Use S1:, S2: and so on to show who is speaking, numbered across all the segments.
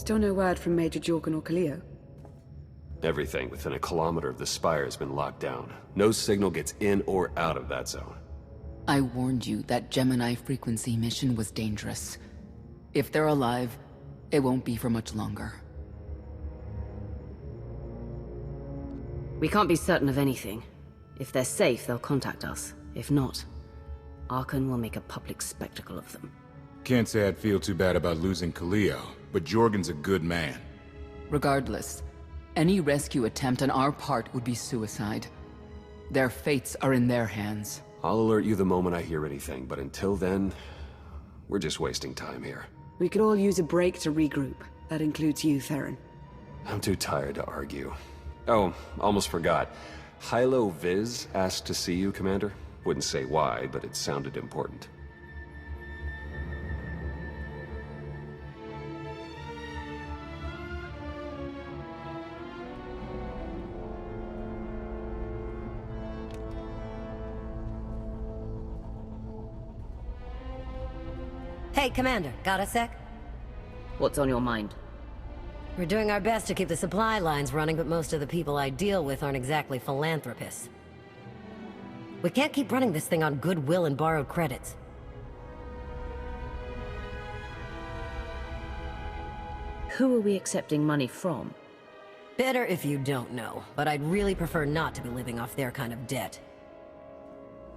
S1: Still no word from Major Jorgen or Kaleo?
S2: Everything within a kilometer of the spire has been locked down. No signal gets in or out of that zone.
S3: I warned you that Gemini frequency mission was dangerous. If they're alive, it won't be for much longer.
S4: We can't be certain of anything. If they're safe, they'll contact us. If not, Archon will make a public spectacle of them.
S5: Can't say I'd feel too bad about losing Kaleo, but Jorgen's a good man.
S3: Regardless, any rescue attempt on our part would be suicide. Their fates are in their hands.
S2: I'll alert you the moment I hear anything, but until then, we're just wasting time here.
S1: We could all use a break to regroup. That includes you, Theron.
S2: I'm too tired to argue. Oh, almost forgot. Hylo Viz asked to see you, Commander. Wouldn't say why, but it sounded important.
S6: Hey, Commander, got a sec?
S4: What's on your mind?
S6: We're doing our best to keep the supply lines running, but most of the people I deal with aren't exactly philanthropists. We can't keep running this thing on goodwill and borrowed credits.
S4: Who are we accepting money from?
S6: Better if you don't know, but I'd really prefer not to be living off their kind of debt.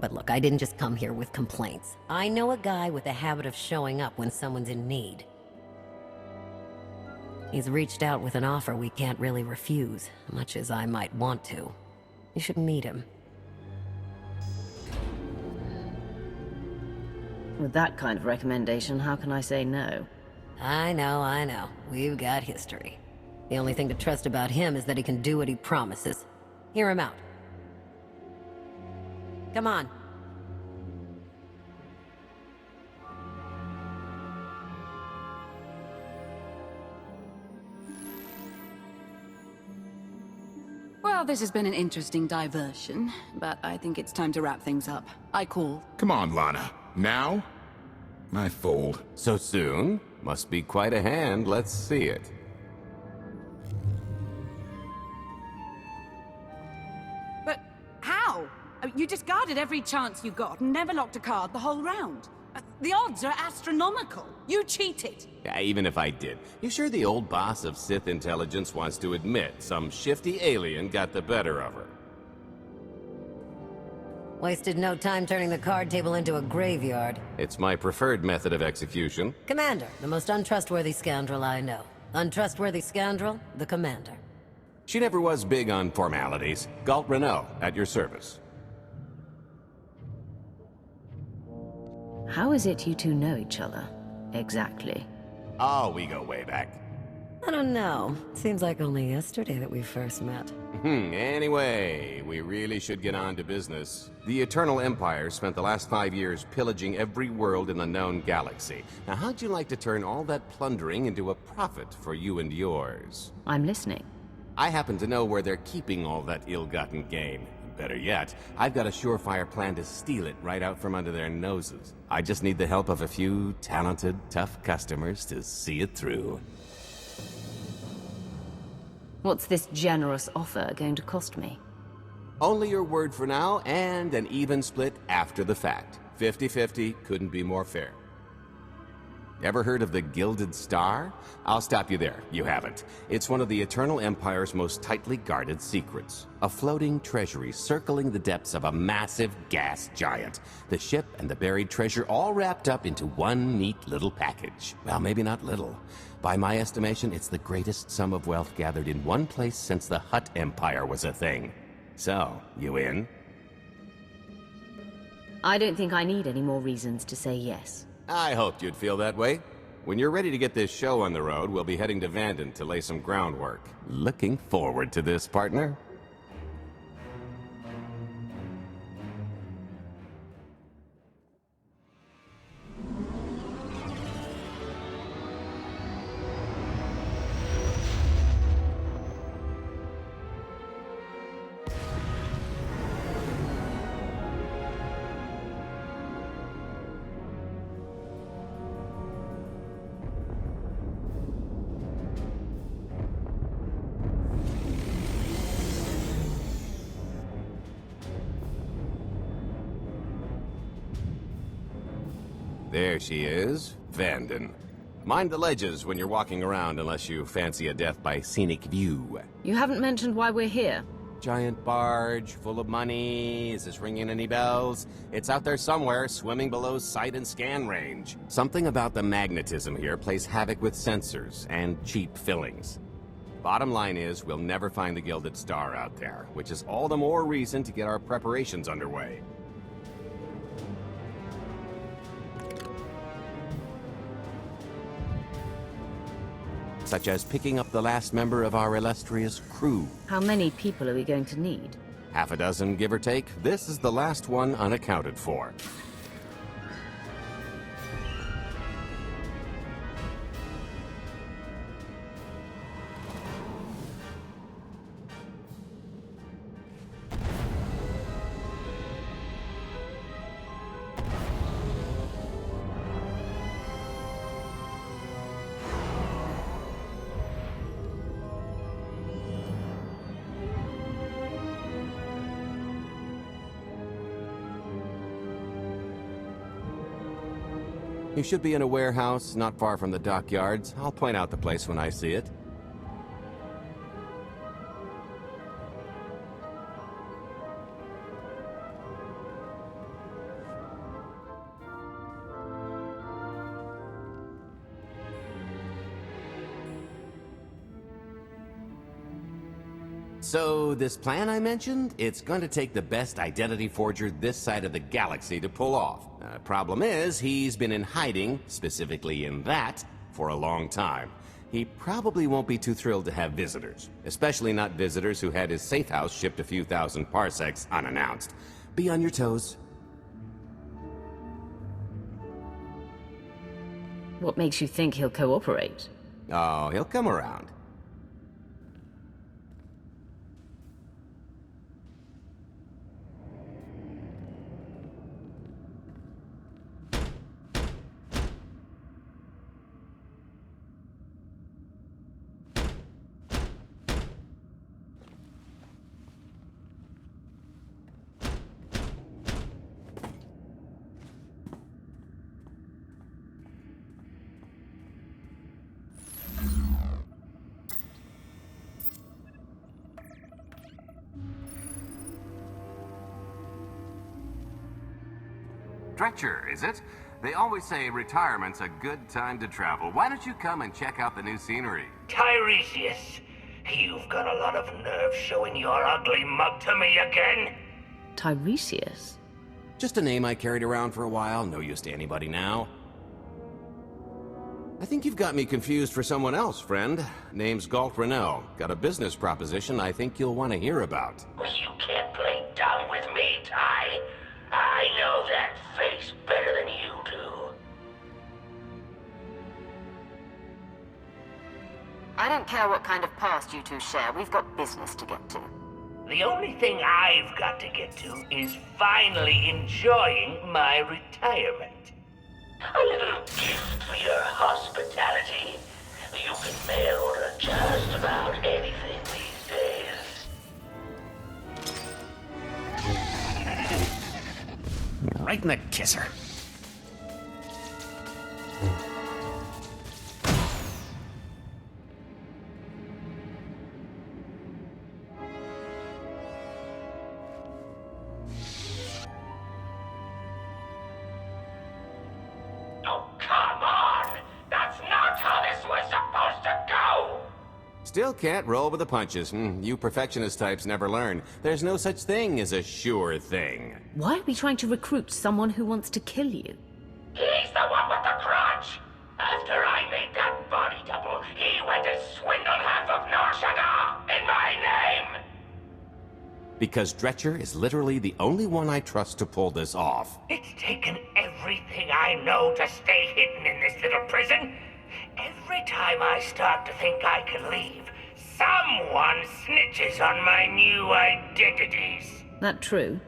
S6: But look, I didn't just come here with complaints. I know a guy with a habit of showing up when someone's in need. He's reached out with an offer we can't really refuse, much as I might want to. You should meet him.
S4: With that kind of recommendation, how can I say no?
S6: I know. We've got history. The only thing to trust about him is that he can do what he promises. Hear him out. Come on.
S3: Well, this has been an interesting diversion, but I think it's time to wrap things up. I call.
S5: Come on, Lana. Now? I fold.
S7: So soon? Must be quite a hand. Let's see it.
S8: But how? You discarded every chance you got and never locked a card the whole round. The odds are astronomical. You cheated.
S7: Yeah, even if I did. You sure the old boss of Sith intelligence wants to admit some shifty alien got the better of her?
S6: Wasted no time turning the card table into a graveyard.
S7: It's my preferred method of execution.
S6: Commander, the most untrustworthy scoundrel I know. Untrustworthy scoundrel, the Commander.
S7: She never was big on formalities. Galt Renault, at your service.
S4: How is it you two know each other, exactly?
S7: Oh, we go way back.
S6: I don't know. Seems like only yesterday that we first met.
S7: Anyway, we really should get on to business. The Eternal Empire spent the last 5 years pillaging every world in the known galaxy. Now, how'd you like to turn all that plundering into a profit for you and yours?
S4: I'm listening.
S7: I happen to know where they're keeping all that ill-gotten gain. Better yet, I've got a surefire plan to steal it right out from under their noses. I just need the help of a few talented, tough customers to see it through.
S4: What's this generous offer going to cost me?
S7: Only your word for now, and an even split after the fact. 50-50 couldn't be more fair. Ever heard of the Gilded Star? I'll stop you there. You haven't. It's one of the Eternal Empire's most tightly guarded secrets. A floating treasury circling the depths of a massive gas giant. The ship and the buried treasure all wrapped up into one neat little package. Well, maybe not little. By my estimation, it's the greatest sum of wealth gathered in one place since the Hutt Empire was a thing. So, you in?
S4: I don't think I need any more reasons to say yes.
S7: I hoped you'd feel that way. When you're ready to get this show on the road, we'll be heading to Vanden to lay some groundwork. Looking forward to this, partner. There she is, Vanden. Mind the ledges when you're walking around unless you fancy a death by scenic view.
S4: You haven't mentioned why we're here.
S7: Giant barge, full of money. Is this ringing any bells? It's out there somewhere, swimming below sight and scan range. Something about the magnetism here plays havoc with sensors and cheap fillings. Bottom line is, we'll never find the Gilded Star out there, which is all the more reason to get our preparations underway. Such as picking up the last member of our illustrious crew.
S4: How many people are we going to need?
S7: Half a dozen, give or take. This is the last one unaccounted for. You should be in a warehouse not far from the dockyards. I'll point out the place when I see it. So, this plan I mentioned, it's going to take the best identity forger this side of the galaxy to pull off. Problem is, he's been in hiding, specifically in that, for a long time. He probably won't be too thrilled to have visitors, especially not visitors who had his safe house shipped a few thousand parsecs unannounced. Be on your toes.
S4: What makes you think he'll cooperate?
S7: Oh, he'll come around. Dretcher, is it? They always say retirement's a good time to travel. Why don't you come and check out the new scenery?
S9: Tiresias, you've got a lot of nerve showing your ugly mug to me again.
S4: Tiresias?
S7: Just a name I carried around for a while, no use to anybody now. I think you've got me confused for someone else, friend. Name's Galt Renell. Got a business proposition I think you'll want to hear about.
S9: You can't play dumb with me, Ty. I know that face better than you do.
S10: I don't care what kind of past you two share. We've got business to get to.
S9: The only thing I've got to get to is finally enjoying my retirement. A little gift for your hospitality. You can mail order just about anything these days.
S7: Right in the kisser.
S9: Oh, come on! That's not how this was supposed to go!
S7: Still can't roll with the punches. You perfectionist types never learn. There's no such thing as a sure thing.
S4: Why are we trying to recruit someone who wants to kill you?
S9: He's the one with the grudge! After I made that body double, he went and swindled half of Norshada in my name!
S7: Because Dretcher is literally the only one I trust to pull this off.
S9: It's taken everything I know to stay hidden in this little prison. Every time I start to think I can leave, someone snitches on my new identities.
S4: That true?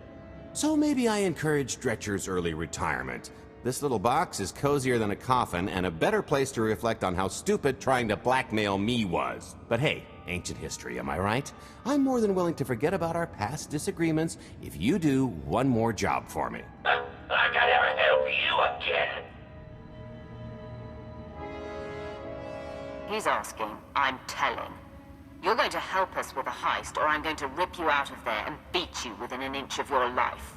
S7: So maybe I encourage Dretcher's early retirement. This little box is cozier than a coffin and a better place to reflect on how stupid trying to blackmail me was. But hey, ancient history, am I right? I'm more than willing to forget about our past disagreements if you do one more job for me.
S9: I can never help you again.
S10: He's asking, I'm telling. You're going to help us with a heist, or I'm going to rip you out of there and beat you within an inch of your life.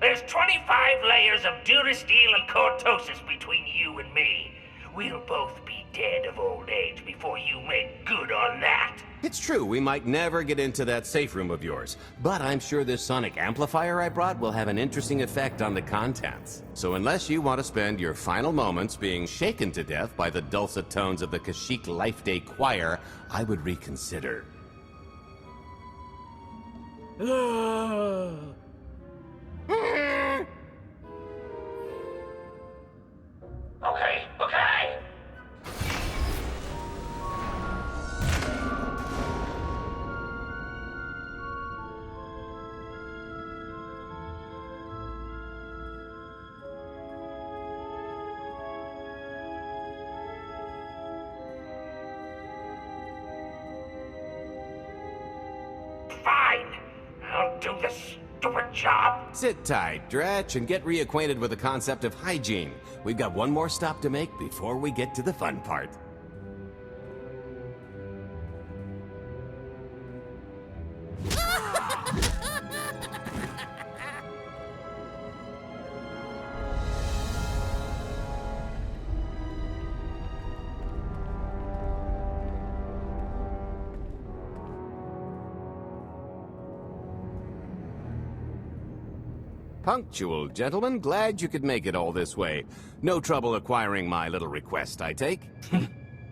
S9: There's 25 layers of durasteel and cortosis between you and me. We'll both be dead of old age before you make good on that.
S7: It's true, we might never get into that safe room of yours, but I'm sure this sonic amplifier I brought will have an interesting effect on the contents. So unless you want to spend your final moments being shaken to death by the dulcet tones of the Kashyyyk Life Day Choir, I would reconsider.
S9: Okay. Fine. I'll do this stupid job.
S7: Sit tight, Dretch, and get reacquainted with the concept of hygiene. We've got one more stop to make before we get to the fun part. Punctual, gentlemen. Glad you could make it all this way. No trouble acquiring my little request, I take?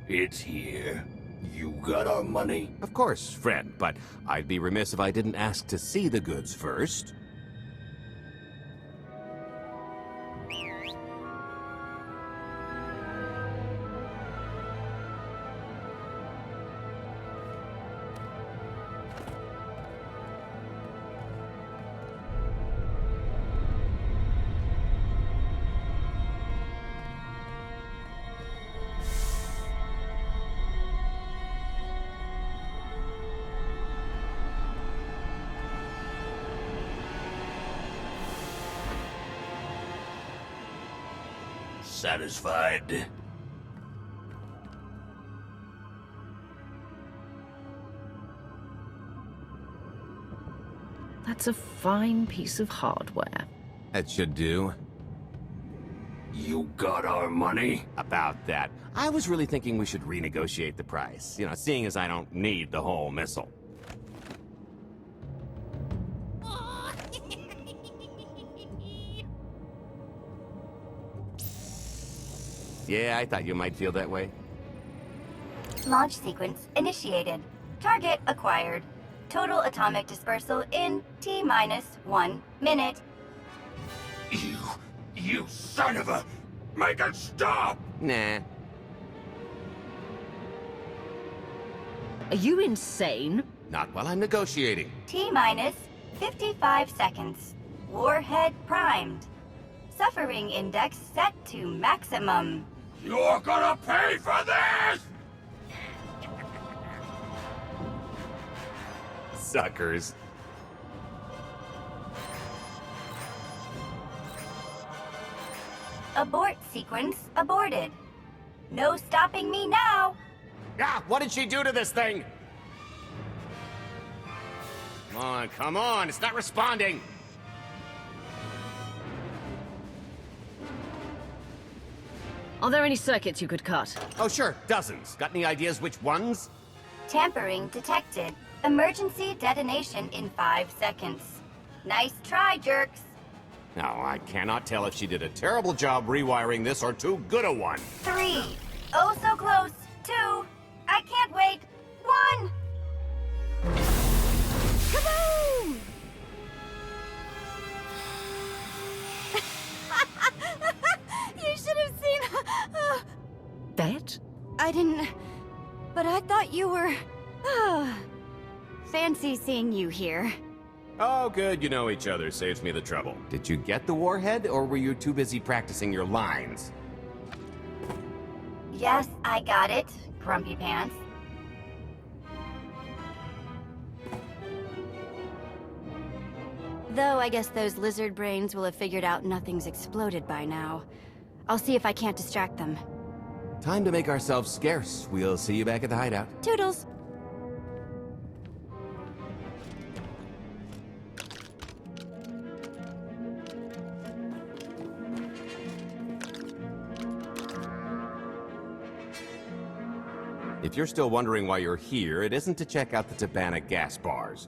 S11: It's here. You got our money?
S7: Of course, friend, but I'd be remiss if I didn't ask to see the goods first.
S11: Satisfied?
S4: That's a fine piece of hardware.
S7: That should do.
S11: You got our money?
S7: About that. I was really thinking we should renegotiate the price. You know, seeing as I don't need the whole missile. Yeah, I thought you might feel that way.
S12: Launch sequence initiated. Target acquired. Total atomic dispersal in T-1 minute.
S11: You son of a... Make it stop!
S7: Nah.
S4: Are you insane?
S7: Not while I'm negotiating.
S12: T-minus 55 seconds. Warhead primed. Suffering index set to maximum.
S11: You're gonna pay for this!
S7: Suckers.
S12: Abort sequence aborted. No stopping me now.
S7: Ah, what did she do to this thing? Come on, it's not responding.
S4: Are there any circuits you could cut?
S7: Oh, sure, dozens. Got any ideas which ones?
S12: Tampering detected. Emergency detonation in 5 seconds. Nice try, jerks.
S7: No, I cannot tell if she did a terrible job rewiring this or too good a one.
S12: 3. Oh, so close. 2. I can't wait. 1. Kaboom! You should have seen...
S4: Bet?
S12: I didn't... But I thought you were... Fancy seeing you here.
S7: Oh, good, you know each other. Saves me the trouble. Did you get the warhead, or were you too busy practicing your lines?
S12: Yes, I got it, Grumpy Pants. Though I guess those lizard brains will have figured out nothing's exploded by now. I'll see if I can't distract them.
S7: Time to make ourselves scarce. We'll see you back at the hideout.
S6: Toodles.
S7: If you're still wondering why you're here, it isn't to check out the Tabana gas bars.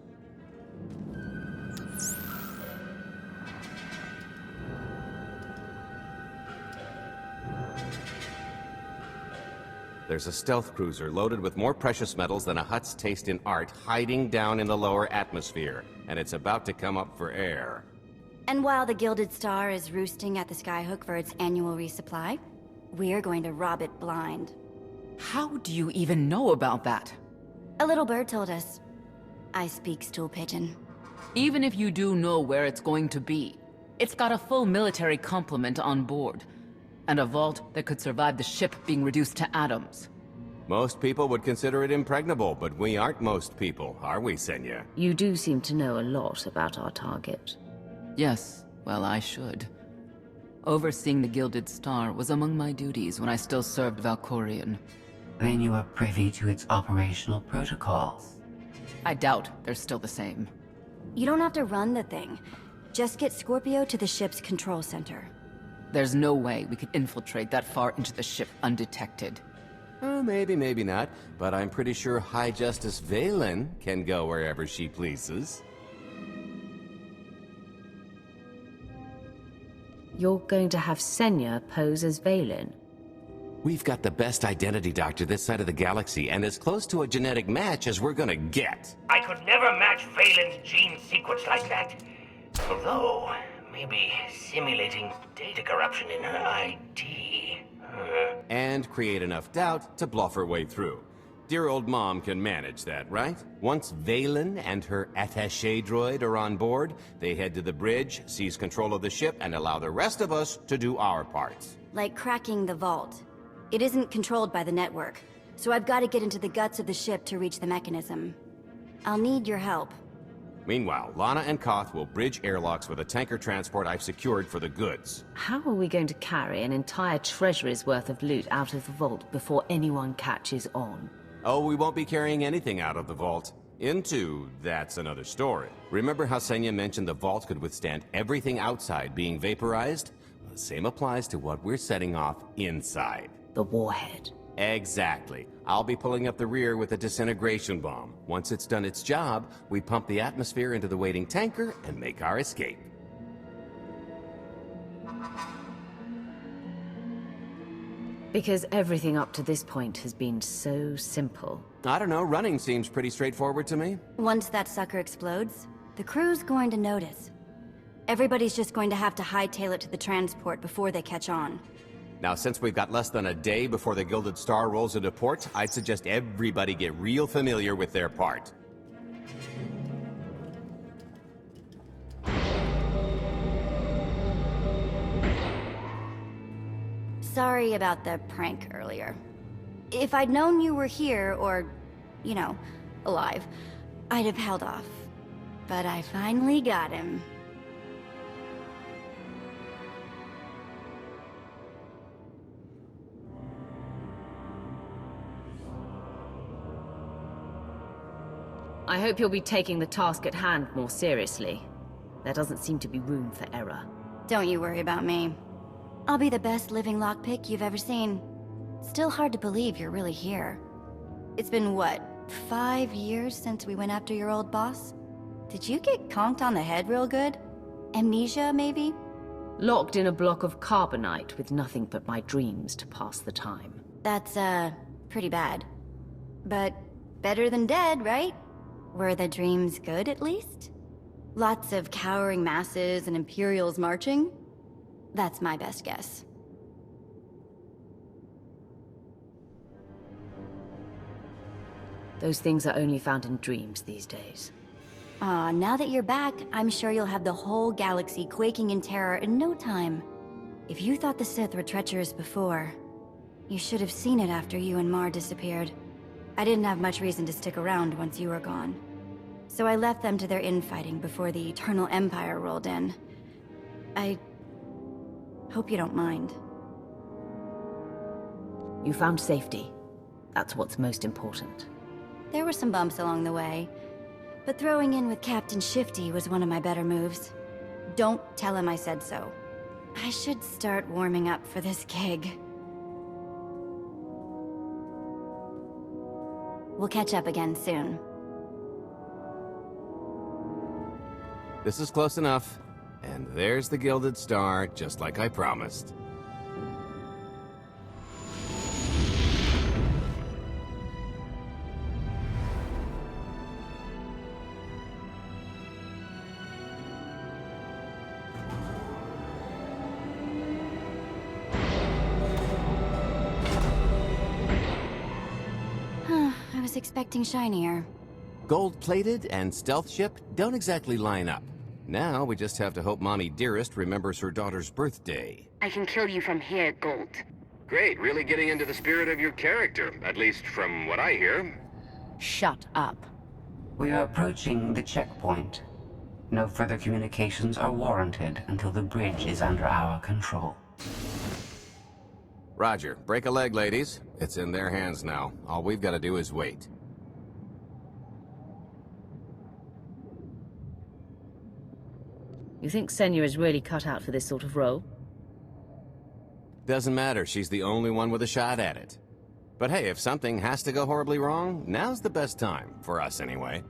S7: There's a stealth cruiser loaded with more precious metals than a Hutt's taste in art hiding down in the lower atmosphere, and it's about to come up for air.
S12: And while the Gilded Star is roosting at the Skyhook for its annual resupply, we're going to rob it blind.
S3: How do you even know about that?
S12: A little bird told us. I speak stool pigeon.
S3: Even if you do know where it's going to be, it's got a full military complement on board, and a vault that could survive the ship being reduced to atoms.
S7: Most people would consider it impregnable, but we aren't most people, are we, Senya?
S4: You do seem to know a lot about our target.
S3: Yes, well, I should. Overseeing the Gilded Star was among my duties when I still served Valkorion.
S13: Then you are privy to its operational protocols.
S3: I doubt they're still the same.
S12: You don't have to run the thing. Just get Scorpio to the ship's control center.
S3: There's no way we could infiltrate that far into the ship undetected.
S7: Oh, maybe, maybe not. But I'm pretty sure High Justice Valen can go wherever she pleases.
S4: You're going to have Senya pose as Valen?
S7: We've got the best identity doctor this side of the galaxy, and as close to a genetic match as we're gonna get.
S9: I could never match Valen's gene sequence like that. Although, maybe simulating data corruption in her ID.
S7: And create enough doubt to bluff her way through. Dear old mom can manage that, right? Once Valen and her attaché droid are on board, they head to the bridge, seize control of the ship, and allow the rest of us to do our parts.
S12: Like cracking the vault. It isn't controlled by the network, so I've got to get into the guts of the ship to reach the mechanism. I'll need your help.
S7: Meanwhile, Lana and Koth will bridge airlocks with a tanker transport I've secured for the goods.
S4: How are we going to carry an entire treasury's worth of loot out of the vault before anyone catches on?
S7: Oh, we won't be carrying anything out of the vault. That's another story. Remember how Senya mentioned the vault could withstand everything outside being vaporized? Well, the same applies to what we're setting off inside.
S4: The warhead.
S7: Exactly. I'll be pulling up the rear with a disintegration bomb. Once it's done its job, we pump the atmosphere into the waiting tanker and make our escape.
S4: Because everything up to this point has been so simple.
S7: I don't know, running seems pretty straightforward to me.
S12: Once that sucker explodes, the crew's going to notice. Everybody's just going to have to hightail it to the transport before they catch on.
S7: Now, since we've got less than a day before the Gilded Star rolls into port, I'd suggest everybody get real familiar with their part.
S12: Sorry about the prank earlier. If I'd known you were here, or, you know, alive, I'd have held off. But I finally got him.
S4: I hope you'll be taking the task at hand more seriously. There doesn't seem to be room for error.
S12: Don't you worry about me. I'll be the best living lockpick you've ever seen. Still hard to believe you're really here. It's been, what, 5 years since we went after your old boss? Did you get conked on the head real good? Amnesia, maybe?
S4: Locked in a block of carbonite with nothing but my dreams to pass the time.
S12: That's, pretty bad. But better than dead, right? Were the dreams good, at least? Lots of cowering masses and Imperials marching? That's my best guess.
S4: Those things are only found in dreams these days.
S12: Now that you're back, I'm sure you'll have the whole galaxy quaking in terror in no time. If you thought the Sith were treacherous before, you should have seen it after you and Mar disappeared. I didn't have much reason to stick around once you were gone. So I left them to their infighting before the Eternal Empire rolled in. I hope you don't mind.
S4: You found safety. That's what's most important.
S12: There were some bumps along the way, but throwing in with Captain Shifty was one of my better moves. Don't tell him I said so. I should start warming up for this gig. We'll catch up again soon.
S7: This is close enough. And there's the Gilded Star, just like I promised.
S12: I was expecting shinier.
S7: Gold-plated and stealth ship don't exactly line up. Now we just have to hope Mommy Dearest remembers her daughter's birthday.
S10: I can kill you from here, Gold.
S2: Great, really getting into the spirit of your character, at least from what I hear.
S3: Shut up.
S13: We are approaching the checkpoint. No further communications are warranted until the bridge is under our control.
S7: Roger. Break a leg, ladies. It's in their hands now. All we've got to do is wait.
S4: You think Senya is really cut out for this sort of role?
S7: Doesn't matter. She's the only one with a shot at it. But hey, if something has to go horribly wrong, now's the best time. For us, anyway.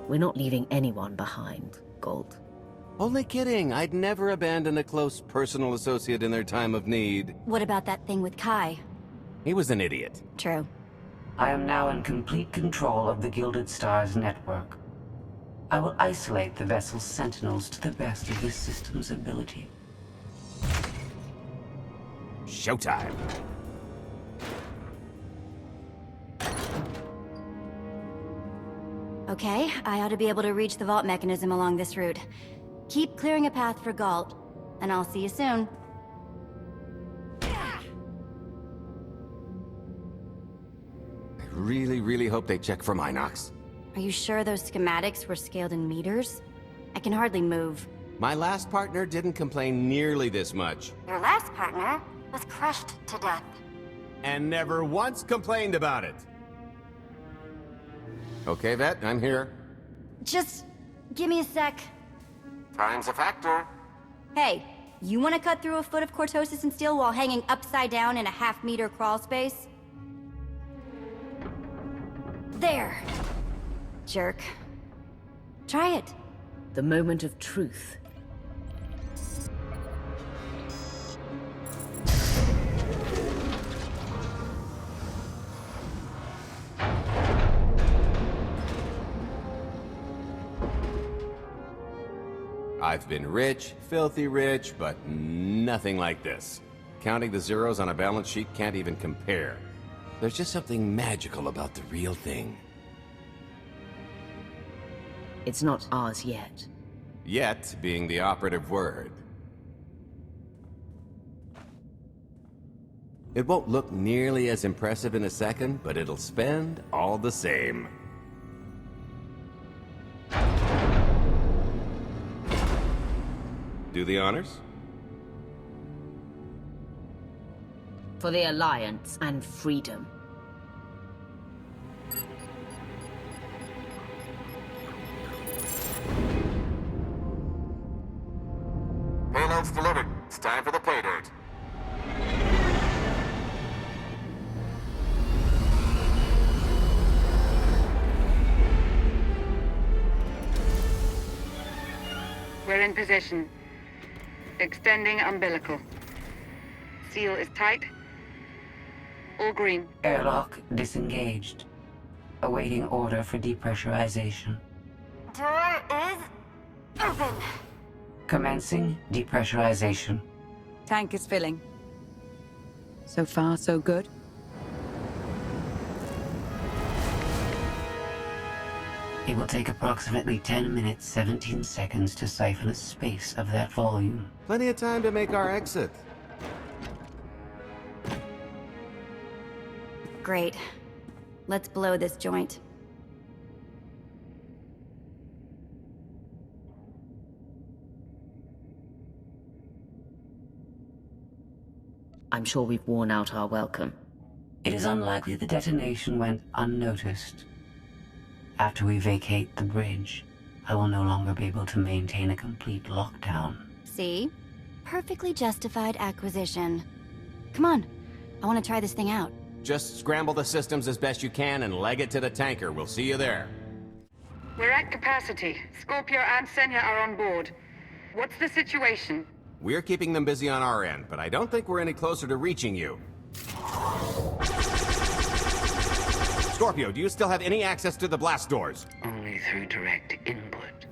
S4: We're not leaving anyone behind, Gold.
S7: Only kidding. I'd never abandon a close personal associate in their time of need.
S12: What about that thing with Kai?
S7: He was an idiot.
S12: True.
S13: I am now in complete control of the Gilded Star's network. I will isolate the vessel's sentinels to the best of this system's ability.
S7: Showtime.
S12: Okay, I ought to be able to reach the vault mechanism along this route. Keep clearing a path for Galt, and I'll see you soon.
S7: I really hope they check for Minox.
S12: Are you sure those schematics were scaled in meters? I can hardly move.
S7: My last partner didn't complain nearly this much.
S12: Your last partner was crushed to death.
S7: And never once complained about it. Okay, Vet, I'm here.
S12: Just give me a sec.
S7: Time's a factor.
S12: Hey, you want to cut through a foot of cortosis and steel while hanging upside down in a half-meter crawl space? There. Jerk. Try it.
S4: The moment of truth.
S7: I've been rich, filthy rich, but nothing like this. Counting the zeros on a balance sheet can't even compare. There's just something magical about the real thing.
S4: It's not ours yet.
S7: Yet being the operative word. It won't look nearly as impressive in a second, but it'll spend all the same. Do the honors?
S4: For the Alliance and freedom.
S7: Payload's delivered. It's time for the pay dirt.
S14: We're in position. Extending umbilical. Seal is tight. All green.
S13: Airlock disengaged. Awaiting order for depressurization.
S12: Door is open.
S13: Commencing depressurization.
S8: Tank is filling. So far, so good.
S13: It will take approximately 10 minutes, 17 seconds to siphon a space of that volume.
S7: Plenty of time to make our exit.
S12: Great. Let's blow this joint.
S4: I'm sure we've worn out our welcome.
S13: It is unlikely the detonation went unnoticed. After we vacate the bridge, I will no longer be able to maintain a complete lockdown.
S12: See? Perfectly justified acquisition. Come on, I want to try this thing out.
S7: Just scramble the systems as best you can and leg it to the tanker. We'll see you there.
S14: We're at capacity. Scorpio and Senya are on board. What's the situation?
S7: We're keeping them busy on our end, but I don't think we're any closer to reaching you. Scorpio, do you still have any access to the blast doors?
S13: Only through direct input.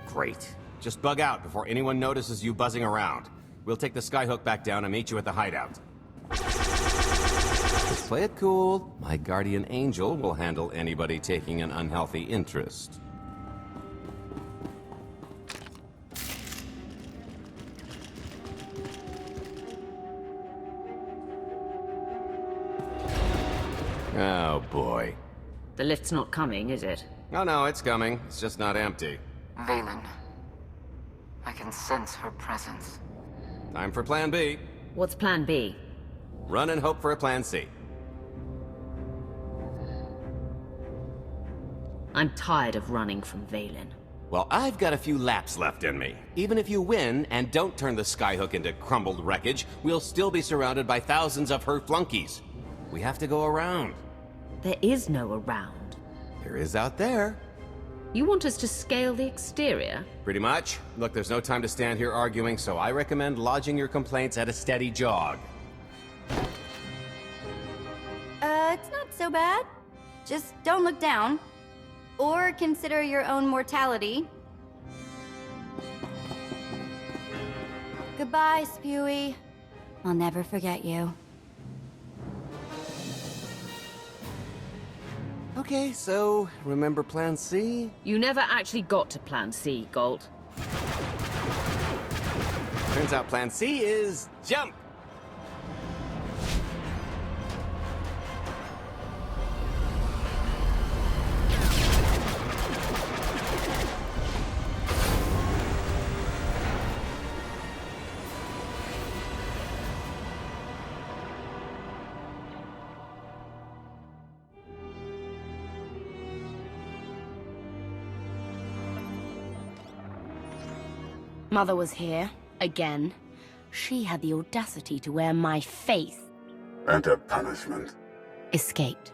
S7: Great. Just bug out before anyone notices you buzzing around. We'll take the skyhook back down and meet you at the hideout. Just play it cool. My guardian angel will handle anybody taking an unhealthy interest. Oh, boy.
S4: The lift's not coming, is it?
S7: Oh, no, it's coming. It's just not empty.
S10: Valen. I can sense her presence.
S7: Time for Plan B.
S4: What's Plan B?
S7: Run and hope for a Plan C.
S4: I'm tired of running from Valen.
S7: Well, I've got a few laps left in me. Even if you win and don't turn the skyhook into crumbled wreckage, we'll still be surrounded by thousands of her flunkies. We have to go around.
S4: There is no around.
S7: There is out there.
S4: You want us to scale the exterior?
S7: Pretty much. Look, there's no time to stand here arguing, so I recommend lodging your complaints at a steady jog.
S12: It's not so bad. Just don't look down. Or consider your own mortality. Goodbye, Spewy. I'll never forget you.
S7: Okay, so remember Plan C?
S4: You never actually got to Plan C, Galt.
S7: Turns out Plan C is jump!
S15: Mother was here, again. She had the audacity to wear my face.
S11: And her punishment?
S15: Escaped.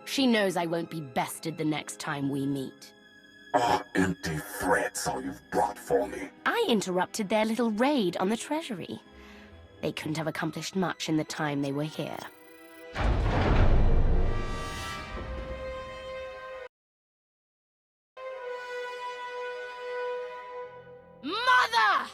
S15: She knows I won't be bested the next time we meet.
S11: Are empty threats all you've brought for me?
S15: I interrupted their little raid on the Treasury. They couldn't have accomplished much in the time they were here. Mother!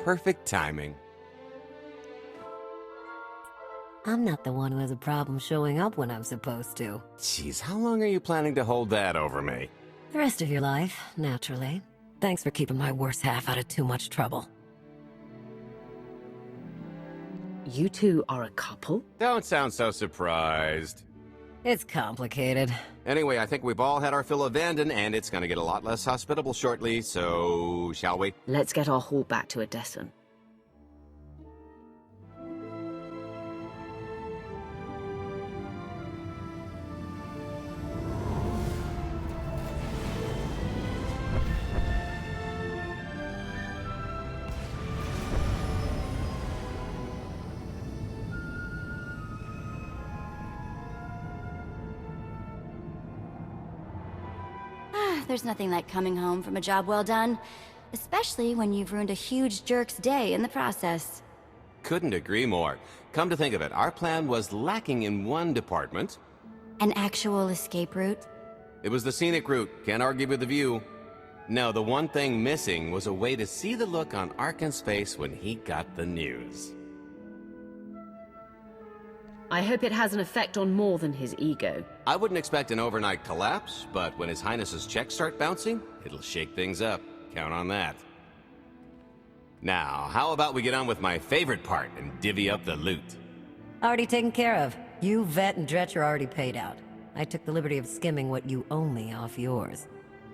S7: Perfect timing.
S6: I'm not the one who has a problem showing up when I'm supposed to.
S7: Jeez, how long are you planning to hold that over me?
S6: The rest of your life, naturally. Thanks for keeping my worse half out of too much trouble.
S4: You two are a couple?
S7: Don't sound so surprised.
S6: It's complicated.
S7: Anyway, I think we've all had our fill of Vanden, and it's gonna get a lot less hospitable shortly, so shall we?
S4: Let's get our haul back to Edessan.
S12: There's nothing like coming home from a job well done, especially when you've ruined a huge jerk's day in the process.
S7: Couldn't agree more. Come to think of it, our plan was lacking in one department.
S12: An actual escape route?
S7: It was the scenic route. Can't argue with the view. No, the one thing missing was a way to see the look on Arkan's face when he got the news.
S4: I hope it has an effect on more than his ego.
S7: I wouldn't expect an overnight collapse, but when His Highness's checks start bouncing, it'll shake things up. Count on that. Now, how about we get on with my favorite part and divvy up the loot?
S6: Already taken care of. You, Vet, and Dretch are already paid out. I took the liberty of skimming what you owe me off yours.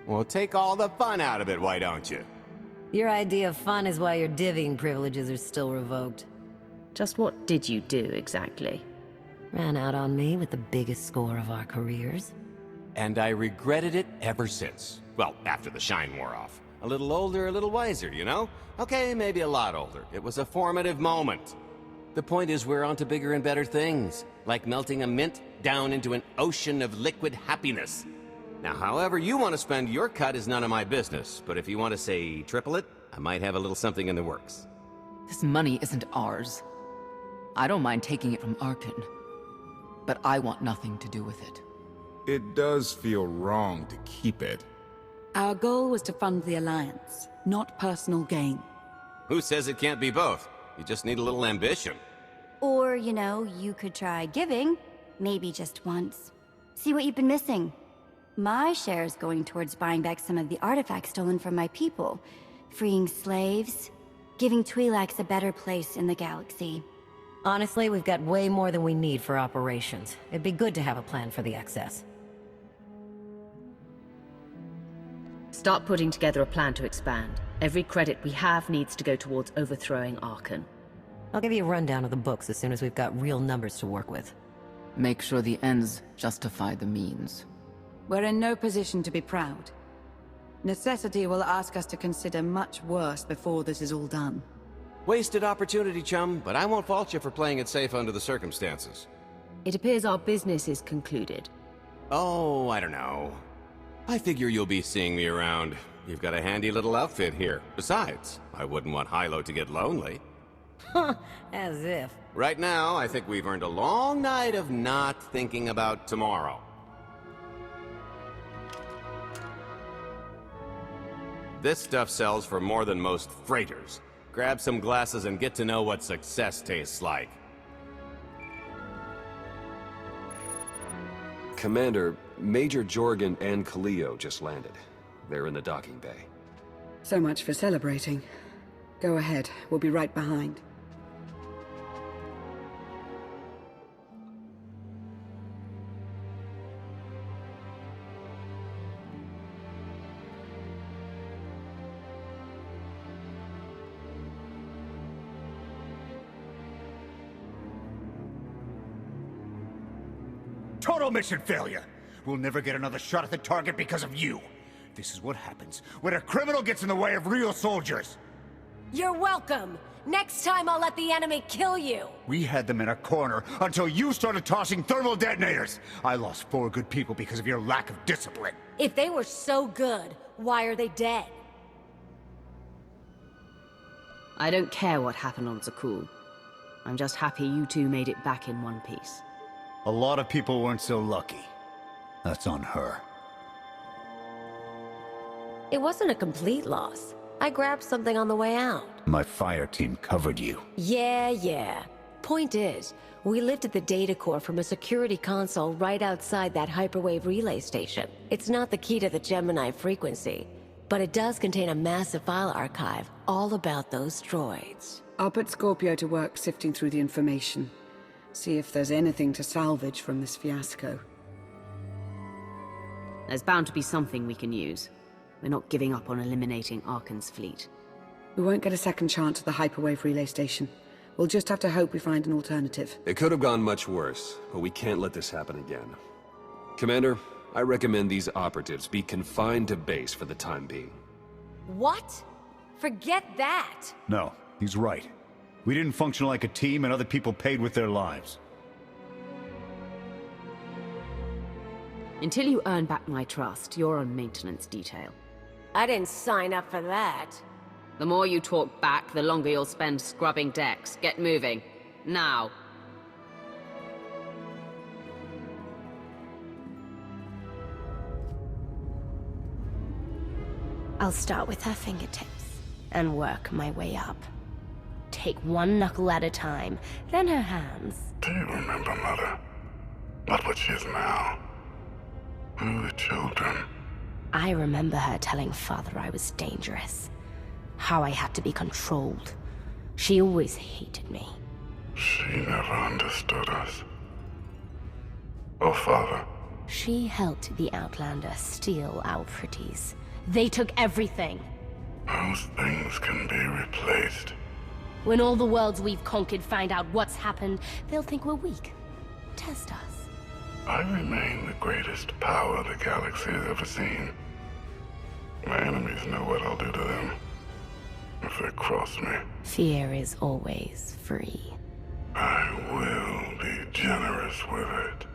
S7: Well, take all the fun out of it, why don't you?
S6: Your idea of fun is why your divvying privileges are still revoked.
S4: Just what did you do, exactly?
S6: Ran out on me with the biggest score of our careers.
S7: And I regretted it ever since. Well, after the shine wore off. A little older, a little wiser, you know? Okay, maybe a lot older. It was a formative moment. The point is we're on to bigger and better things, like melting a mint down into an ocean of liquid happiness. Now, however you want to spend your cut is none of my business, but if you want to say triple it, I might have a little something in the works.
S3: This money isn't ours. I don't mind taking it from Arkin, but I want nothing to do with it.
S5: It does feel wrong to keep it.
S8: Our goal was to fund the Alliance, not personal gain.
S7: Who says it can't be both? You just need a little ambition.
S12: Or, you know, you could try giving. Maybe just once. See what you've been missing. My share is going towards buying back some of the artifacts stolen from my people. Freeing slaves. Giving Twi'leks a better place in the galaxy.
S6: Honestly, we've got way more than we need for operations. It'd be good to have a plan for the excess.
S4: Start putting together a plan to expand. Every credit we have needs to go towards overthrowing Arkin.
S6: I'll give you a rundown of the books as soon as we've got real numbers to work with.
S3: Make sure the ends justify the means.
S8: We're in no position to be proud. Necessity will ask us to consider much worse before this is all done.
S7: Wasted opportunity, chum, but I won't fault you for playing it safe under the circumstances.
S4: It appears our business is concluded.
S7: Oh, I don't know. I figure you'll be seeing me around. You've got a handy little outfit here. Besides, I wouldn't want Hilo to get lonely.
S6: As if.
S7: Right now, I think we've earned a long night of not thinking about tomorrow. This stuff sells for more than most freighters. Grab some glasses and get to know what success tastes like.
S2: Commander, Major Jorgen and Kaleo just landed. They're in the docking bay.
S1: So much for celebrating. Go ahead, we'll be right behind.
S11: Total mission failure! We'll never get another shot at the target because of you. This is what happens when a criminal gets in the way of real soldiers.
S16: You're welcome. Next time I'll let the enemy kill you.
S11: We had them in a corner until you started tossing thermal detonators. I lost 4 good people because of your lack of discipline.
S16: If they were so good, why are they dead?
S4: I don't care what happened on Zakul. I'm just happy you two made it back in one piece.
S11: A lot of people weren't so lucky. That's on her.
S16: It wasn't a complete loss. I grabbed something on the way out.
S11: My fire team covered you.
S16: Yeah. Point is, we lifted the data core from a security console right outside that hyperwave relay station. It's not the key to the Gemini frequency, but it does contain a massive file archive all about those droids.
S1: I'll put Scorpio to work sifting through the information. See if there's anything to salvage from this fiasco.
S4: There's bound to be something we can use. We're not giving up on eliminating Arkin's fleet.
S1: We won't get a second chance at the hyperwave relay station. We'll just have to hope we find an alternative.
S2: It could have gone much worse, but we can't let this happen again. Commander, I recommend these operatives be confined to base for the time being.
S16: What? Forget that!
S11: No, he's right. We didn't function like a team and other people paid with their lives.
S4: Until you earn back my trust, you're on maintenance detail.
S16: I didn't sign up for that.
S4: The more you talk back, the longer you'll spend scrubbing decks. Get moving. Now.
S15: I'll start with her fingertips and work my way up. Take one knuckle at a time, then her hands.
S17: Do you remember, Mother? Not what she is now. We were children.
S15: I remember her telling Father I was dangerous. How I had to be controlled. She always hated me.
S17: She never understood us. Oh, Father.
S15: She helped the Outlander steal our pretties. They took everything.
S17: Those things can be replaced.
S15: When all the worlds we've conquered find out what's happened, they'll think we're weak. Test us.
S17: I remain the greatest power the galaxy has ever seen. My enemies know what I'll do to them if they cross me.
S15: Fear is always free.
S17: I will be generous with it.